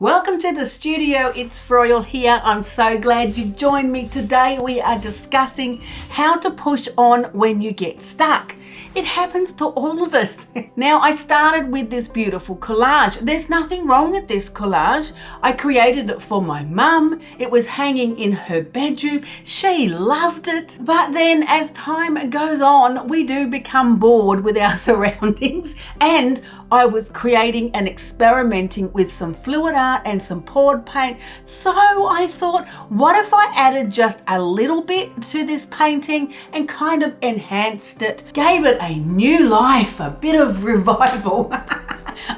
Welcome to the studio, it's Froyle here. I'm so glad you joined me today. We are discussing how to push on when you get stuck. It happens to all of us. Now, I started with this beautiful collage. There's nothing wrong with this collage. I created it for my mum. It was hanging in her bedroom. She loved it. But then as time goes on, we do become bored with our surroundings, and I was creating and experimenting with some fluid art and some poured paint. So I thought, what if I added just a little bit to this painting and kind of enhanced it, gave it a new life, a bit of revival,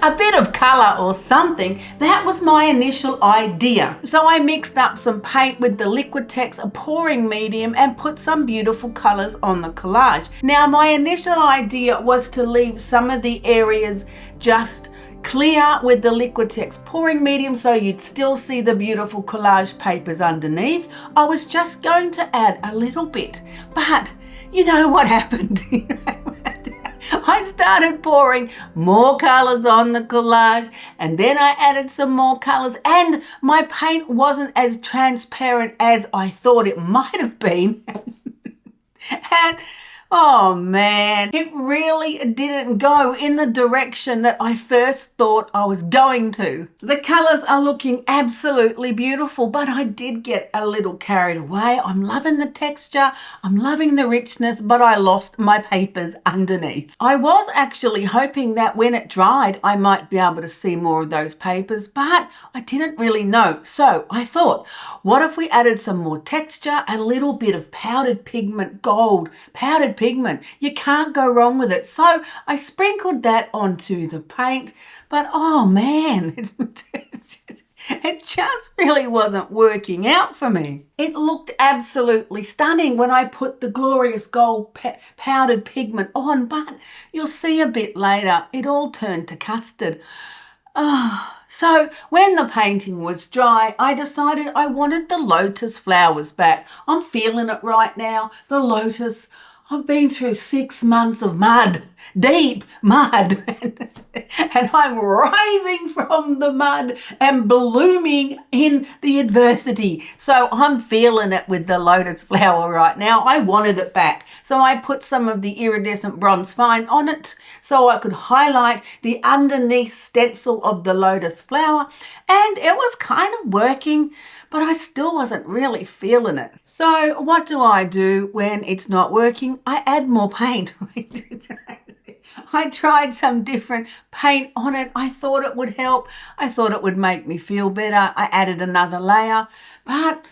a bit of color or something. That was my initial idea. So I mixed up some paint with the Liquitex, a pouring medium, and put some beautiful colors on the collage. Now, my initial idea was to leave some of the areas just clear with the Liquitex pouring medium so you'd still see the beautiful collage papers underneath. I was just going to add a little bit, but you know what happened? I started pouring more colors on the collage, and then I added some more colors, and my paint wasn't as transparent as I thought it might have been. And oh man, it really didn't go in the direction that I first thought I was going to. The colors are looking absolutely beautiful, but I did get a little carried away. I'm loving the texture, I'm loving the richness, but I lost my papers underneath. I was actually hoping that when it dried, I might be able to see more of those papers, but I didn't really know. So I thought, what if we added some more texture, a little bit of powdered pigment, gold, powdered pigment. You can't go wrong with it. So I sprinkled that onto the paint, but oh man, it just really wasn't working out for me. It looked absolutely stunning when I put the glorious gold powdered pigment on, but you'll see a bit later, it all turned to custard. So when the painting was dry, I decided I wanted the lotus flowers back. I'm feeling it right now, the lotus. I've been through 6 months of mud, deep mud, and I'm rising from the mud and blooming in the adversity. So I'm feeling it with the lotus flower right now. I wanted it back. So I put some of the iridescent bronze fine on it so I could highlight the underneath stencil of the lotus flower, and it was kind of working, but I still wasn't really feeling it. So what do I do when it's not working? I add more paint. I tried some different paint on it. I thought it would help. I thought it would make me feel better. I added another layer, but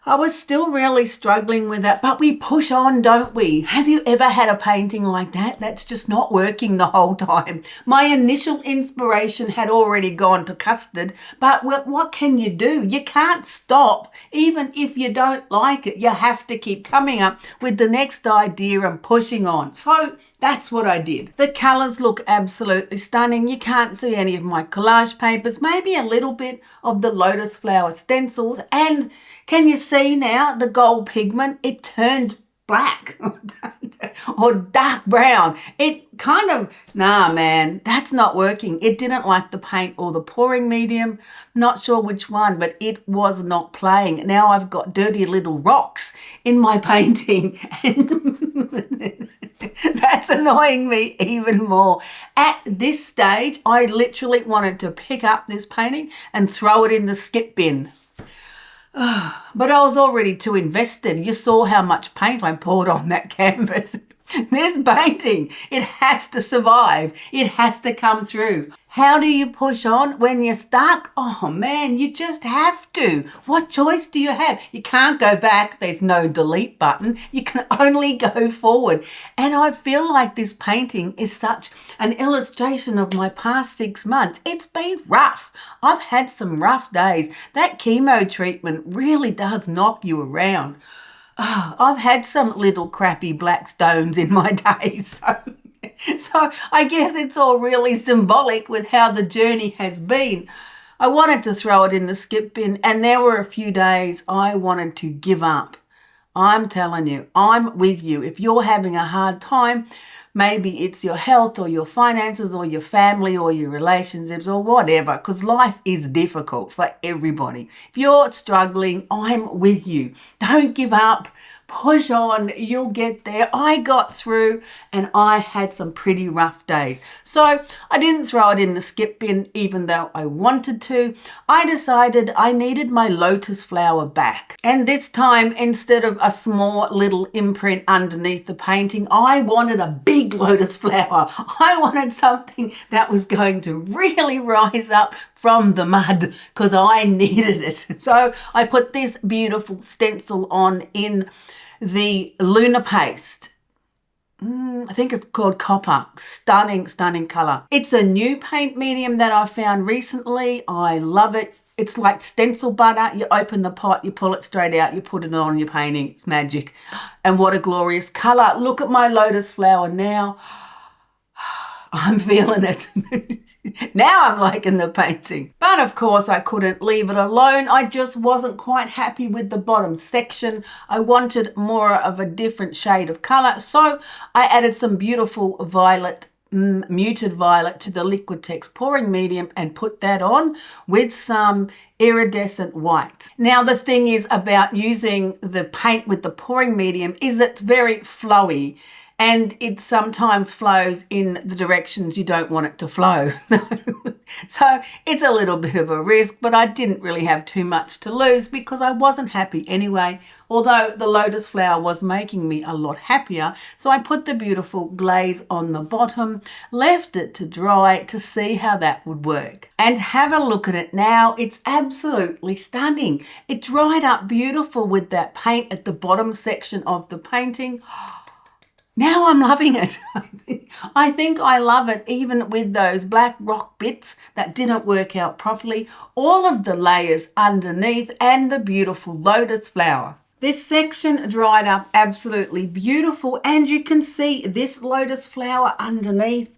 I was still really struggling with it. But we push on, don't we? Have you ever had a painting like that that's just not working the whole time? My initial inspiration had already gone to custard, but what can you do? You can't stop. Even if you don't like it, you have to keep coming up with the next idea and pushing on. So that's what I did. The colors look absolutely stunning. You can't see any of my collage papers, maybe a little bit of the lotus flower stencils. And can you see now the gold pigment? It turned black or dark brown. It kind of, nah man, that's not working. It didn't like the paint or the pouring medium. Not sure which one, but it was not playing. Now I've got dirty little rocks in my painting, and that's annoying me even more. At this stage, I literally wanted to pick up this painting and throw it in the skip bin. But I was already too invested. You saw how much paint I poured on that canvas. This painting, it has to survive. It has to come through. How do you push on when you're stuck? Oh man, you just have to. What choice do you have? You can't go back. There's no delete button. You can only go forward. And I feel like this painting is such an illustration of my past 6 months. It's been rough. I've had some rough days. That chemo treatment really does knock you around. I've had some little crappy black stones in my days. So I guess it's all really symbolic with how the journey has been. I wanted to throw it in the skip bin, and there were a few days I wanted to give up. I'm telling you, I'm with you. If you're having a hard time, Maybe it's your health or your finances or your family or your relationships or whatever, because life is difficult for everybody. If you're struggling, I'm with you. Don't give up. Push on, you'll get there. I got through and I had some pretty rough days. So I didn't throw it in the skip bin even though I wanted to. I decided I needed my lotus flower back. And this time, instead of a small little imprint underneath the painting, I wanted a big lotus flower. I wanted something that was going to really rise up from the mud because I needed it. So I put this beautiful stencil on in the Lunar Paste. I think it's called Copper. Stunning, stunning colour. It's a new paint medium that I found recently. I love it. It's like stencil butter. You open the pot, you pull it straight out, you put it on your painting. It's magic. And what a glorious colour. Look at my lotus flower now. I'm feeling it. Now I'm liking the painting. But of course I couldn't leave it alone. I just wasn't quite happy with the bottom section. I wanted more of a different shade of colour. So I added some beautiful violet, muted violet to the Liquitex pouring medium and put that on with some iridescent white. Now the thing is about using the paint with the pouring medium is it's very flowy. And it sometimes flows in the directions you don't want it to flow. So it's a little bit of a risk, but I didn't really have too much to lose because I wasn't happy anyway, although the lotus flower was making me a lot happier. So I put the beautiful glaze on the bottom, left it to dry to see how that would work. And have a look at it now. It's absolutely stunning. It dried up beautiful with that paint at the bottom section of the painting. Now I'm loving it. I think I love it even with those black rock bits that didn't work out properly, all of the layers underneath and the beautiful lotus flower. This section dried up absolutely beautiful and you can see this lotus flower underneath.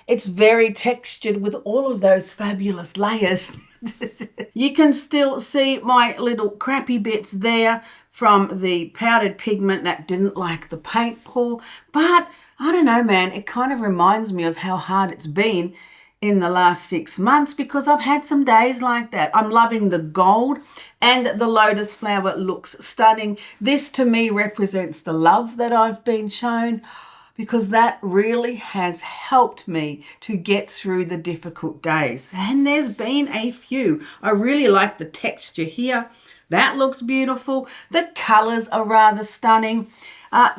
It's very textured with all of those fabulous layers. You can still see my little crappy bits there from the powdered pigment that didn't like the paint pour. But I don't know, man, it kind of reminds me of how hard it's been in the last 6 months because I've had some days like that. I'm loving the gold and the lotus flower looks stunning. This to me represents the love that I've been shown, because that really has helped me to get through the difficult days. And there's been a few. I really like the texture here. That looks beautiful. The colours are rather stunning.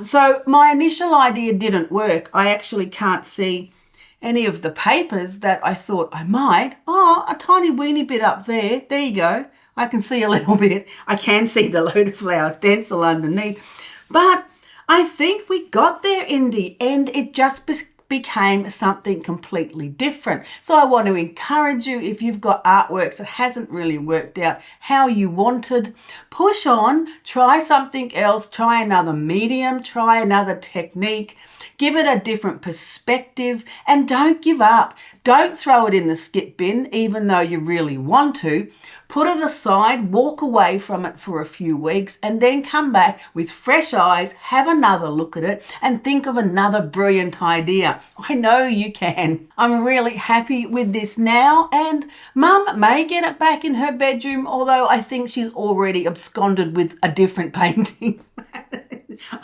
So my initial idea didn't work. I actually can't see any of the papers that I thought I might. Oh, a tiny weeny bit up there. There you go. I can see a little bit. I can see the lotus flower stencil underneath. But I think we got there in the end. It just became something completely different. So I want to encourage you, if you've got artworks that hasn't really worked out how you wanted, push on, try something else, try another medium, try another technique, give it a different perspective, and don't give up. Don't throw it in the skip bin, even though you really want to. Put it aside, walk away from it for a few weeks, and then come back with fresh eyes, have another look at it, and think of another brilliant idea. I know you can. I'm really happy with this now, and Mum may get it back in her bedroom, although I think she's already absconded with a different painting.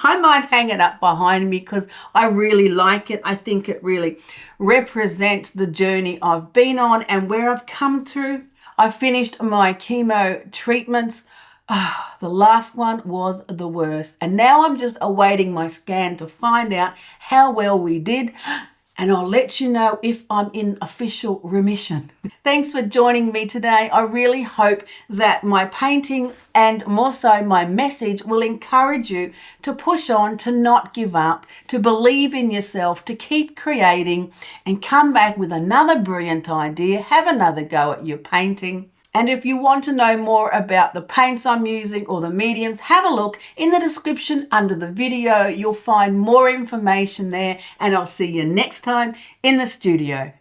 I might hang it up behind me because I really like it. I think it really represents the journey I've been on and where I've come through. I finished my chemo treatments. The last one was the worst. And now I'm just awaiting my scan to find out how well we did. And I'll let you know if I'm in official remission. Thanks for joining me today. I really hope that my painting and more so my message will encourage you to push on, to not give up, to believe in yourself, to keep creating and come back with another brilliant idea, have another go at your painting. And if you want to know more about the paints I'm using or the mediums, have a look in the description under the video. You'll find more information there, and I'll see you next time in the studio.